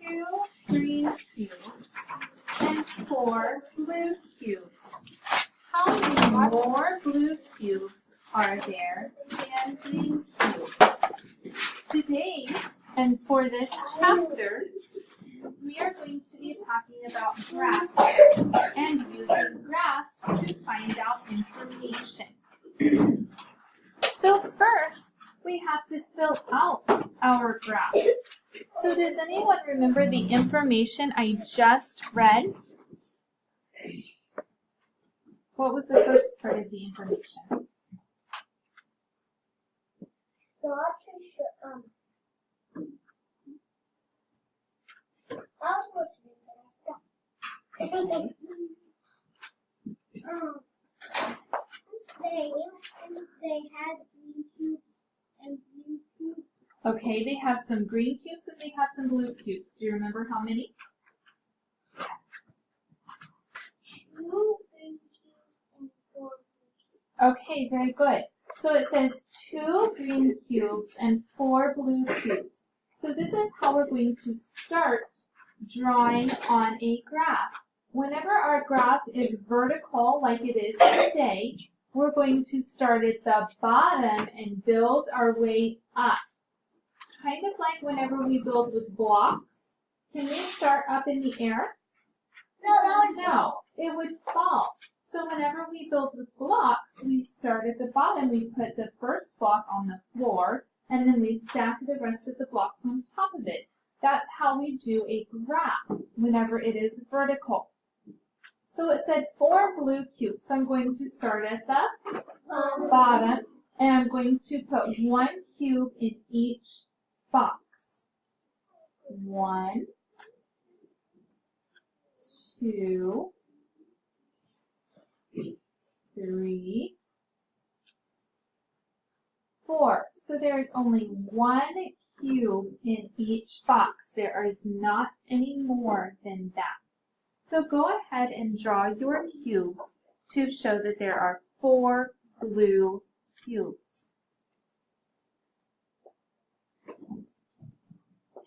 2 green cubes and 4 blue cubes. How many more blue cubes are there than green cubes? Today, and for this chapter, we are going to be talking about graphs and using graphs to find out information. So first, we have to fill out our graph. So does anyone remember the information I just read? What was the first part of the information? They had green cubes and blue cubes. Okay, they have some green cubes and they have some blue cubes. Do you remember how many? 2 green cubes and 4 blue cubes. Okay, very good. So it says 2 green cubes and 4 blue cubes. So this is how we're going to start drawing on a graph. Whenever our graph is vertical, like it is today, we're going to start at the bottom and build our way up. Kind of like whenever we build with blocks. Can they start up in the air? No, it would fall. So whenever we build with blocks, we start at the bottom. We put the first block on the floor, and then we stack the rest of the blocks on top of it. That's how we do a graph whenever it is vertical. So it said 4 blue cubes. So I'm going to start at the bottom, and I'm going to put 1 cube in each box. 1, 2, 3, 4. So there's only 1 cube in each box. There is not any more than that. So go ahead and draw your cube to show that there are 4 blue cubes.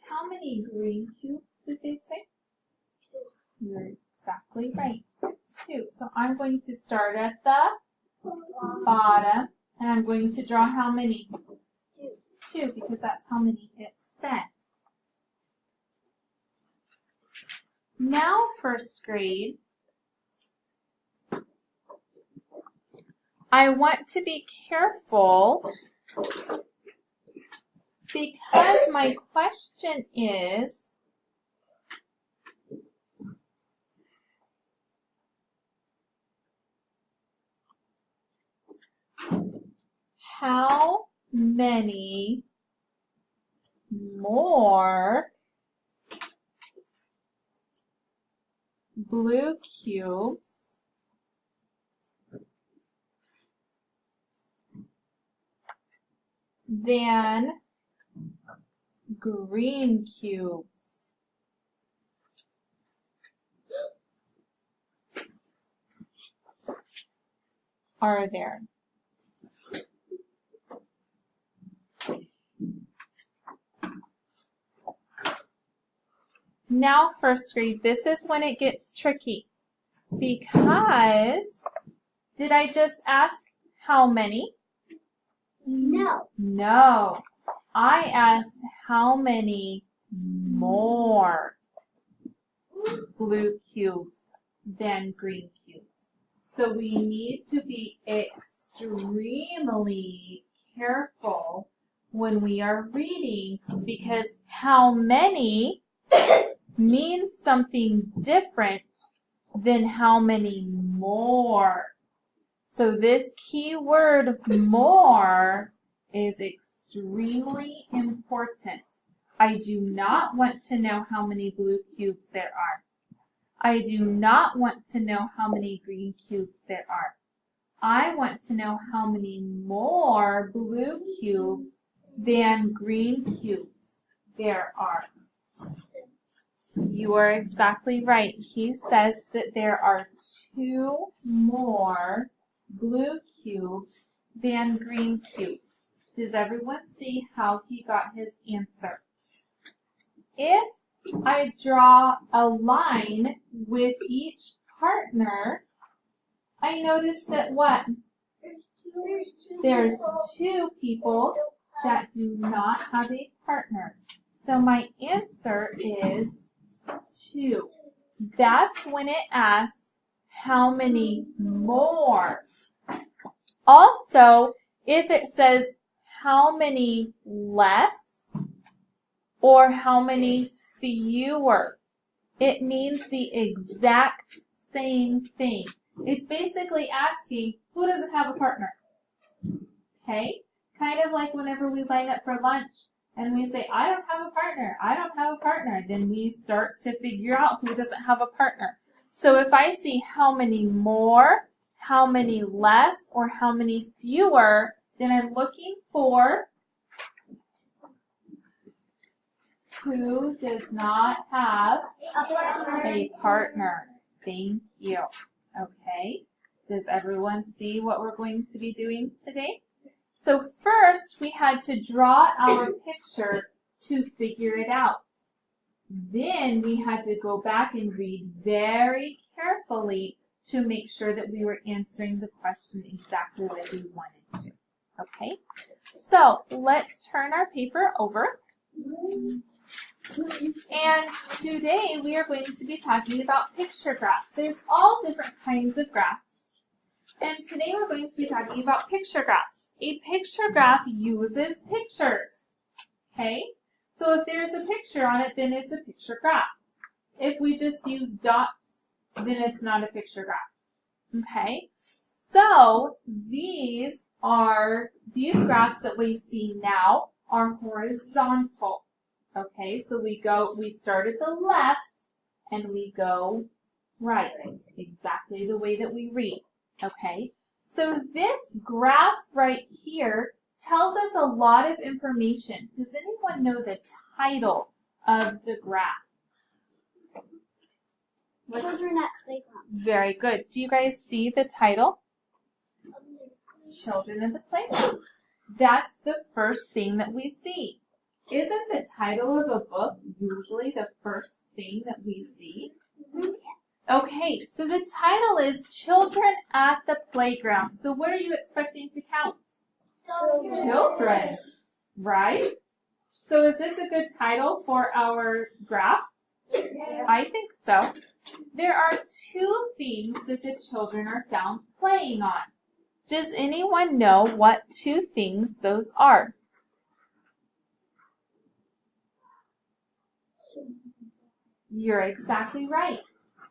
How many green cubes did they say? 2. You're exactly right. 2. So I'm going to start at the bottom, and I'm going to draw how many? 2, because that's how many it said. Now, first grade, I want to be careful because my question is, how many more blue cubes than green cubes? Are there? Now, first grade, this is when it gets tricky because did I just ask how many? No. No. I asked how many more blue cubes than green cubes. So we need to be extremely careful when we are reading because how many means something different than how many more. So this key word more is extremely important. I do not want to know how many blue cubes there are. I do not want to know how many green cubes there are. I want to know how many more blue cubes than green cubes there are. You are exactly right. He says that there are 2 more blue cubes than green cubes. Does everyone see how he got his answer? If I draw a line with each partner, I notice that what? There's two people that do not have a partner. So my answer is 2. That's when it asks how many more. Also, if it says how many less or how many fewer, it means the exact same thing. It's basically asking, who doesn't have a partner? Okay? Kind of like whenever we line up for lunch and we say, I don't have a partner, I don't have a partner. Then we start to figure out who doesn't have a partner. So if I see how many more, how many less, or how many fewer, then I'm looking for who does not have a partner. Thank you. Okay. Does everyone see what we're going to be doing today? So first, we had to draw our picture to figure it out. Then we had to go back and read very carefully to make sure that we were answering the question exactly the way we wanted to. Okay? So let's turn our paper over. And today we are going to be talking about picture graphs. There's all different kinds of graphs. And today we're going to be talking about picture graphs. A picture graph uses pictures. Okay? So if there's a picture on it, then it's a picture graph. If we just use dots, then it's not a picture graph. Okay? So these graphs that we see now are horizontal. Okay, so we start at the left and we go right, exactly the way that we read. Okay, so this graph right here tells us a lot of information. Does anyone know the title of the graph? Children at playground. Very good. Do you guys see the title? Children at the playground. That's the first thing that we see. Isn't the title of a book usually the first thing that we see? Okay, so the title is Children at the Playground. So what are you expecting to count? Children, right? So is this a good title for our graph? I think so. There are 2 things that the children are found playing on. Does anyone know what 2 things those are? You're exactly right.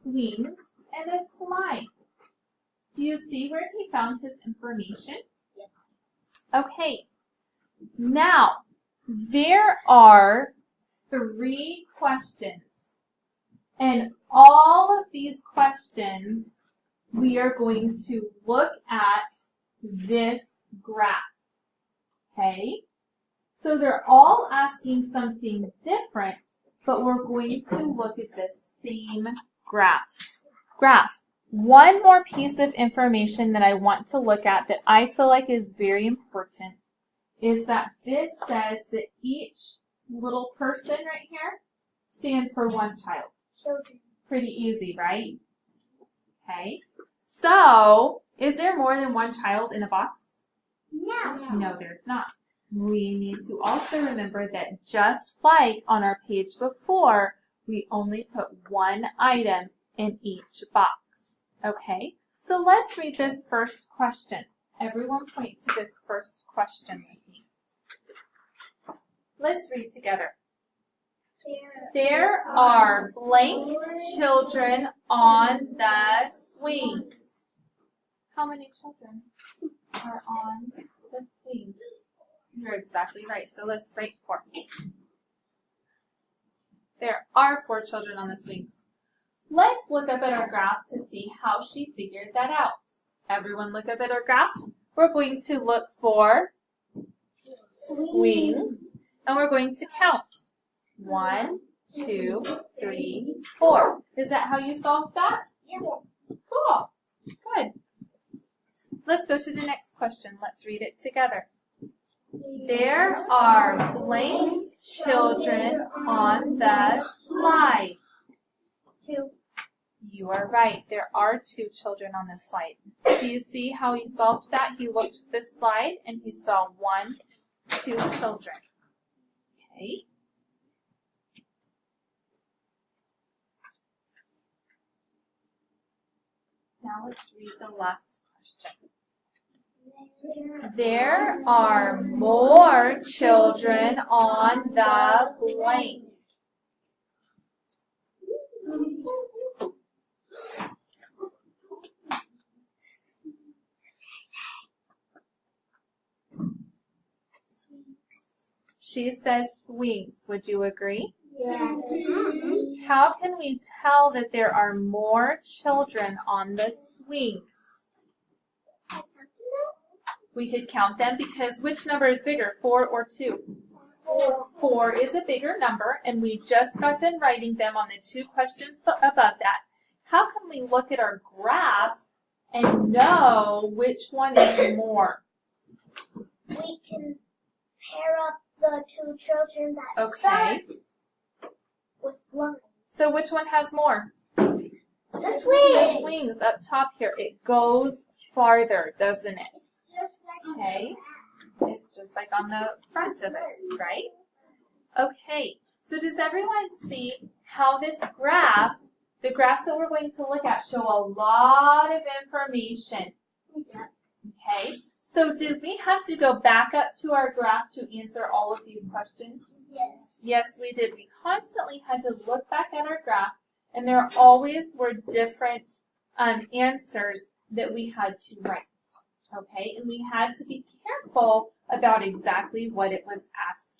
Swings and a slide. Do you see where he found his information? Okay. Now, there are 3 questions. And all of these questions, we are going to look at this graph. Okay? So they're all asking something different, but we're going to look at the same graph. One more piece of information that I want to look at that I feel like is very important is that this says that each little person right here stands for one child. Children. Pretty easy, right? Okay. So, is there more than one child in a box? No. No, there's not. We need to also remember that just like on our page before, we only put one item in each box. Okay, so let's read this first question. Everyone point to this first question with me. Let's read together. There are blank children on the swings. How many children are on the swings? You're exactly right. So let's write 4. There are 4 children on the swings. Let's look up at our graph to see how she figured that out. Everyone look up at our graph. We're going to look for swings and we're going to count. 1, 2, 3, 4. Is that how you solved that? Yeah. Cool. Good. Let's go to the next question. Let's read it together. There are blank children on the swings. slide? 2. You are right. There are 2 children on this slide. Do you see how he solved that? He looked at this slide and he saw 1, 2 children. Okay. Now let's read the last question. There are more children on the blank. She says swings. Would you agree? Yeah. How can we tell that there are more children on the swings? We could count them because which number is bigger, 4 or 2? 4 is a bigger number, and we just got done writing them on the 2 questions above that. How can we look at our graph and know which one is more? We can pair up the 2 children that Okay. start with lines. So which one has more? The The swings. swings up top here. It goes farther, doesn't it? It's just like Okay. It's just like on the front of it, right? Okay, so does everyone see how this graph, the graphs that we're going to look at, show a lot of information? Okay, so did we have to go back up to our graph to answer all of these questions? Yes. Yes, we did. We constantly had to look back at our graph, and there always were different answers that we had to write. Okay, and we had to be careful about exactly what it was asking.